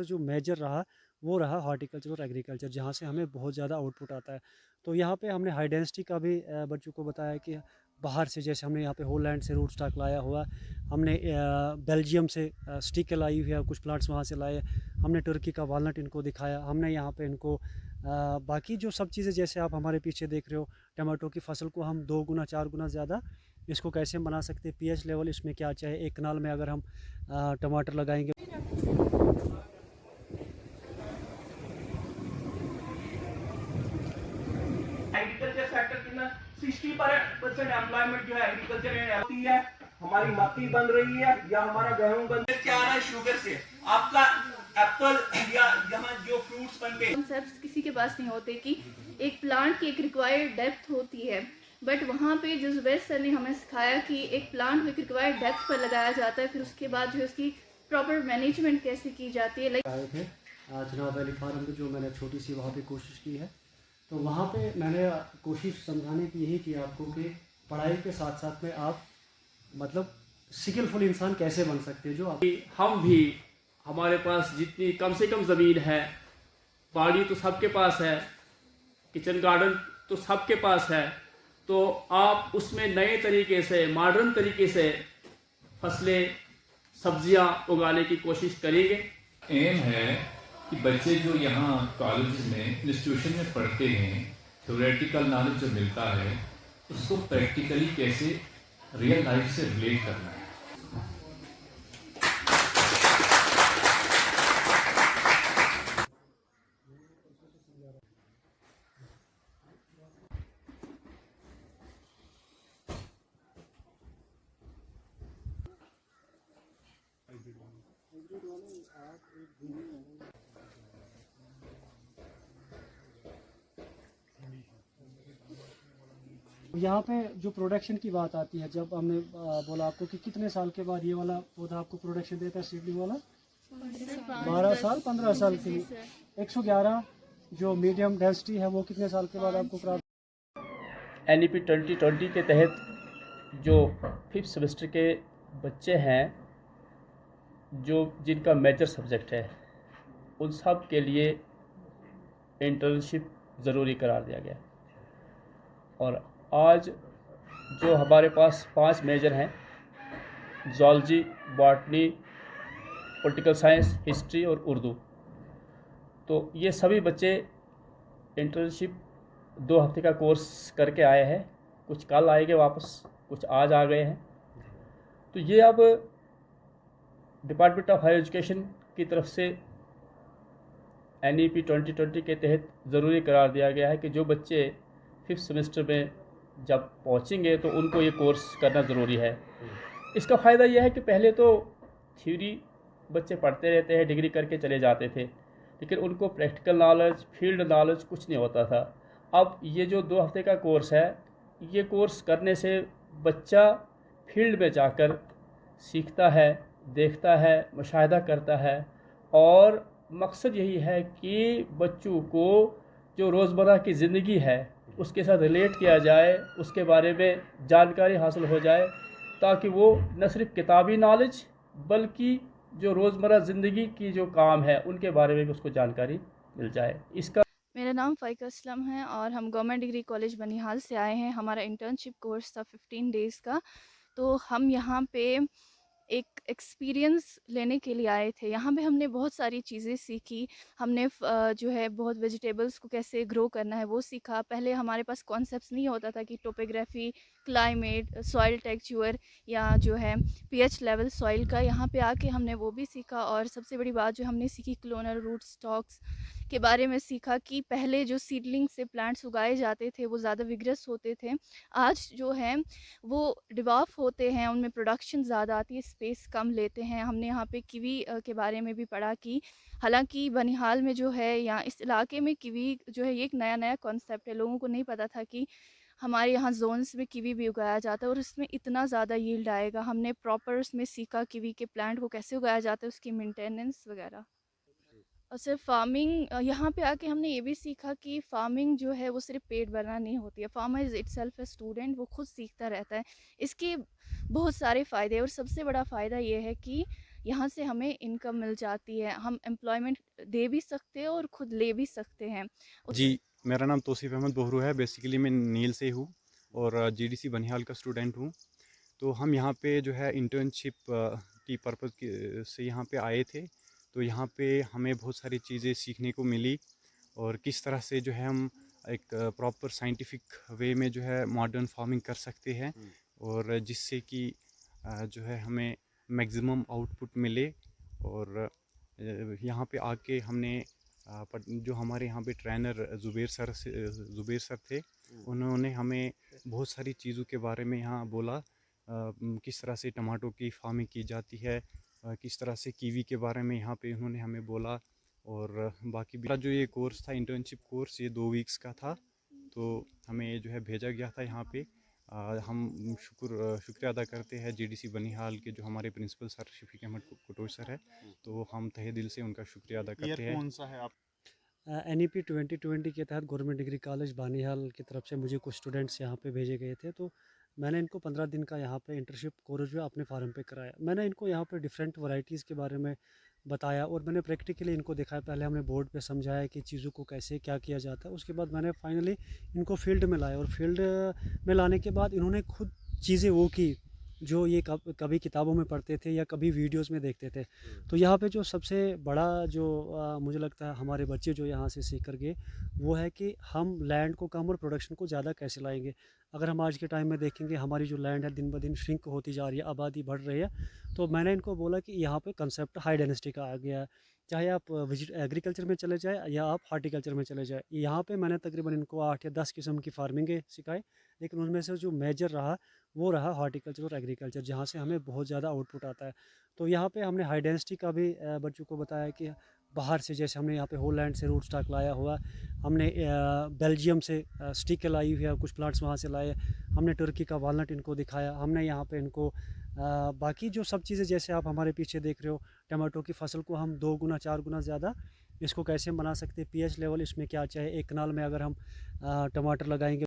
जो मेजर रहा वो रहा हॉर्टिकल्चर और एग्रीकल्चर, जहाँ से हमें बहुत ज़्यादा आउटपुट आता है। तो यहाँ पे हमने हाई डेंसिटी का भी बच्चों को बताया कि बाहर से, जैसे हमने यहाँ पे होलैंड से रूट स्टॉक लाया हुआ, हमने बेल्जियम से स्टिक लाई हुई है, कुछ प्लांट्स वहाँ से लाए, हमने तुर्की का वालनट इनको दिखाया, हमने यहाँ पे इनको बाकी जो सब चीज़ें जैसे आप हमारे पीछे देख रहे हो, टमाटो की फसल को हम 2 गुना 4 गुना ज़्यादा इसको कैसे बना सकते हैं, पीएच लेवल इसमें क्या चाहिए, एक कनाल में अगर हम टमाटर लगाएंगे। एग्रीकल्चर सेक्टर कितना 60% एम्प्लॉयमेंट जो है एग्रीकल्चर में होती है। हमारी मक्की बन रही है या हमारा गेहूं बन क्या आ रहा है शुगर से, आपका एप्पल या यहाँ जो फ्रूट्स बन के कॉन्सेप्ट्स किसी के पास नहीं होते कि एक प्लांट की एक रिक्वायर्ड डेप्थ होती है, बट वहाँ पे जो जुबैर सर ने हमें सिखाया कि एक प्लांट को एक रिक्वायर्ड डेप्थ पर लगाया जाता है, फिर उसके बाद जो है उसकी प्रॉपर मैनेजमेंट कैसे की जाती है। आए थे जनाब वैली फार्म पे, जो मैंने छोटी सी वहाँ पे कोशिश की है, तो वहाँ पे मैंने कोशिश समझाने की यही की आपको कि पढ़ाई के साथ साथ में आप मतलब स्किलफुल इंसान कैसे बन सकते हैं। जो आप हम भी, हमारे पास जितनी कम से कम ज़मीन है, बाड़ी तो सबके पास है, किचन गार्डन तो सबके पास है, तो आप उसमें नए तरीके से, मॉडर्न तरीके से फसलें, सब्जियां उगाने की कोशिश करेंगे। एम है कि बच्चे जो यहाँ कॉलेज में, इंस्टीट्यूशन में पढ़ते हैं, थ्योरेटिकल नॉलेज जो मिलता है उसको प्रैक्टिकली कैसे रियल लाइफ से रिलेट करना है। यहाँ पे जो प्रोडक्शन की बात आती है, जब हमने बोला आपको कि कितने साल के बाद ये वाला पौधा आपको प्रोडक्शन देता है, सीडलिंग वाला 12 साल 15 साल के लिए। 111 जो मीडियम डेंसिटी है वो कितने साल के बाद आपको प्राप्त। NEP 2020 के तहत जो 5th सेमेस्टर के बच्चे हैं, जो जिनका मेजर सब्जेक्ट है, उन सब के लिए इंटर्नशिप ज़रूरी करार दिया गया। और आज जो हमारे पास 5 मेजर हैं, zoology, botany, political science, history और उर्दू, तो ये सभी बच्चे इंटर्नशिप 2 हफ्ते का कोर्स करके आए हैं। कुछ कल आएंगे वापस, कुछ आज आ गए हैं। तो ये अब डिपार्टमेंट ऑफ हायर एजुकेशन की तरफ से NEP 2020 के तहत ज़रूरी करार दिया गया है कि जो बच्चे 5th सेमेस्टर में जब पहुंचेंगे तो उनको ये कोर्स करना ज़रूरी है। इसका फ़ायदा यह है कि पहले तो थ्योरी बच्चे पढ़ते रहते हैं, डिग्री करके चले जाते थे, लेकिन उनको प्रैक्टिकल नॉलेज, फील्ड नॉलेज कुछ नहीं होता था। अब ये जो 2 हफ्ते का कोर्स है, ये कोर्स करने से बच्चा फील्ड में जाकर सीखता है, देखता है, मुशाहिदा करता है, और मकसद यही है कि बच्चों को जो रोज़मर्रा की ज़िंदगी है उसके साथ रिलेट किया जाए, उसके बारे में जानकारी हासिल हो जाए, ताकि वो न सिर्फ किताबी नॉलेज बल्कि जो रोज़मर्रा ज़िंदगी की जो काम है उनके बारे में भी उसको जानकारी मिल जाए। इसका मेरा नाम फ़ाइका असलम है और हम गवर्नमेंट डिग्री कॉलेज बनिहाल से आए हैं। हमारा इंटर्नशिप कोर्स था 15 डेज़ का। तो हम यहाँ पे एक एक्सपीरियंस लेने के लिए आए थे। यहाँ पे हमने बहुत सारी चीज़ें सीखी। हमने जो है बहुत वेजिटेबल्स को कैसे ग्रो करना है वो सीखा। पहले हमारे पास कॉन्सेप्ट्स नहीं होता था कि टोपोग्राफी, क्लाइमेट, सॉइल टेक्सचर या जो है पीएच लेवल सॉइल का। यहाँ पे आके हमने वो भी सीखा, और सबसे बड़ी बात जो हमने सीखी, क्लोनल रूट स्टॉक्स के बारे में सीखा कि पहले जो सीडलिंग से प्लांट्स उगाए जाते थे वो ज़्यादा विग्रस होते थे। आज जो है वो डिवाफ होते हैं, उनमें प्रोडक्शन ज़्यादा आती है, स्पेस कम लेते हैं। हमने यहाँ पे कीवी के बारे में भी पढ़ा कि हालांकि बनिहाल में जो है या इस इलाके में कीवी जो है ये एक नया नया कॉन्सेप्ट है। लोगों को नहीं पता था कि हमारे यहाँ जोन्स में कीवी भी उगाया जाता है और इसमें इतना ज़्यादा यील्ड आएगा। हमने प्रॉपर उसमें सीखा कीवी के प्लांट को कैसे उगाया जाता है, उसकी मेंटेनेंस वगैरह। और सिर्फ फार्मिंग, यहाँ पे आके हमने ये भी सीखा कि फार्मिंग जो है वो सिर्फ पेट भरना नहीं होती है। Farmer is itself a student, वो खुद सीखता रहता है। इसके बहुत सारे फ़ायदे, और सबसे बड़ा फ़ायदा ये है कि यहाँ से हमें इनकम मिल जाती है, हम एम्प्लॉयमेंट दे भी सकते हैं और खुद ले भी सकते हैं। जी, मेरा नाम तौसीफ़ अहमद बोहरू है। बेसिकली मैं नील से हूँ और जीडीसी बनिहाल का स्टूडेंट हूँ। तो हम यहाँ पे जो है इंटर्नशिप की पर्पज़ से यहाँ पे आए थे। तो यहाँ पे हमें बहुत सारी चीज़ें सीखने को मिली और किस तरह से जो है हम एक प्रॉपर साइंटिफिक वे में जो है मॉडर्न फार्मिंग कर सकते हैं और जिससे कि जो है हमें मैक्सिमम आउटपुट मिले। और यहाँ पे आके हमने जो हमारे यहाँ पे ट्रेनर ज़ुबैर सर थे, उन्होंने हमें बहुत सारी चीज़ों के बारे में यहाँ बोला। किस तरह से टमाटो की फार्मिंग की जाती है, किस तरह से कीवी के बारे में यहाँ पे उन्होंने हमें बोला। और बाकी भी जो ये कोर्स था, इंटर्नशिप कोर्स, ये 2 वीक्स का था। तो हमें जो है भेजा गया था यहाँ पे। हम शुक्रिया अदा करते हैं जीडीसी बनिहाल के जो हमारे principal sir Shafiq Ahmed Katoch sir है। तो हम तहे दिल से उनका शुक्रिया अदा करते हैं। कौन सा है आप? NEP 2020 के तहत गवर्नमेंट डिग्री कॉलेज बानिहाल की तरफ से मुझे कुछ स्टूडेंट्स यहाँ पे भेजे गए थे। तो मैंने इनको 15 दिन का यहाँ पे इंटर्नशिप कोर्स जो है अपने फार्म पे कराया। मैंने इनको यहाँ पे डिफरेंट वैरायटीज़ के बारे में बताया और मैंने प्रैक्टिकली इनको दिखाया। पहले हमने बोर्ड पे समझाया कि चीज़ों को कैसे क्या किया जाता है। उसके बाद मैंने फाइनली इनको फील्ड में लाया और फील्ड में लाने के बाद इन्होंने खुद चीज़ें वो की जो ये कभी किताबों में पढ़ते थे या कभी वीडियोस में देखते थे। तो यहाँ पे जो सबसे बड़ा जो मुझे लगता है हमारे बच्चे जो यहाँ से सीख कर गए वो है कि हम लैंड को कम और प्रोडक्शन को ज़्यादा कैसे लाएंगे। अगर हम आज के टाइम में देखेंगे हमारी जो लैंड है दिन ब दिन श्रिंक होती जा रही है, आबादी बढ़ रही है। तो मैंने इनको बोला कि यहाँ पे कंसेप्ट हाई डेंसिटी का आ गया है। चाहे आप एग्रीकल्चर में चले जाए या आप हार्टिकल्चर में चले जाए, यहाँ पे मैंने तकरीबन इनको 8 या 10 किस्म की फार्मिंग सिखाई। लेकिन उनमें से जो मेजर रहा वो रहा हॉर्टिकल्चर और एग्रीकल्चर, जहाँ से हमें बहुत ज़्यादा आउटपुट आता है। तो यहाँ पे हमने हाई डेंसिटी का भी बच्चों को बताया कि बाहर से, जैसे हमने यहाँ पे होलैंड से रूट स्टॉक लाया हुआ, हमने बेल्जियम से स्टिक लाई हुई है, कुछ प्लांट्स वहाँ से लाए। हमने तुर्की का वालनट इनको दिखाया। हमने यहाँ पे इनको बाकी जो सब चीज़ें जैसे आप हमारे पीछे देख रहे हो, टमाटो की फसल को हम 2 गुना 4 गुना ज़्यादा इसको कैसे बना सकते हैं। pH लेवल इसमें क्या चाहिए, एक कनाल में अगर हम टमाटर लगाएंगे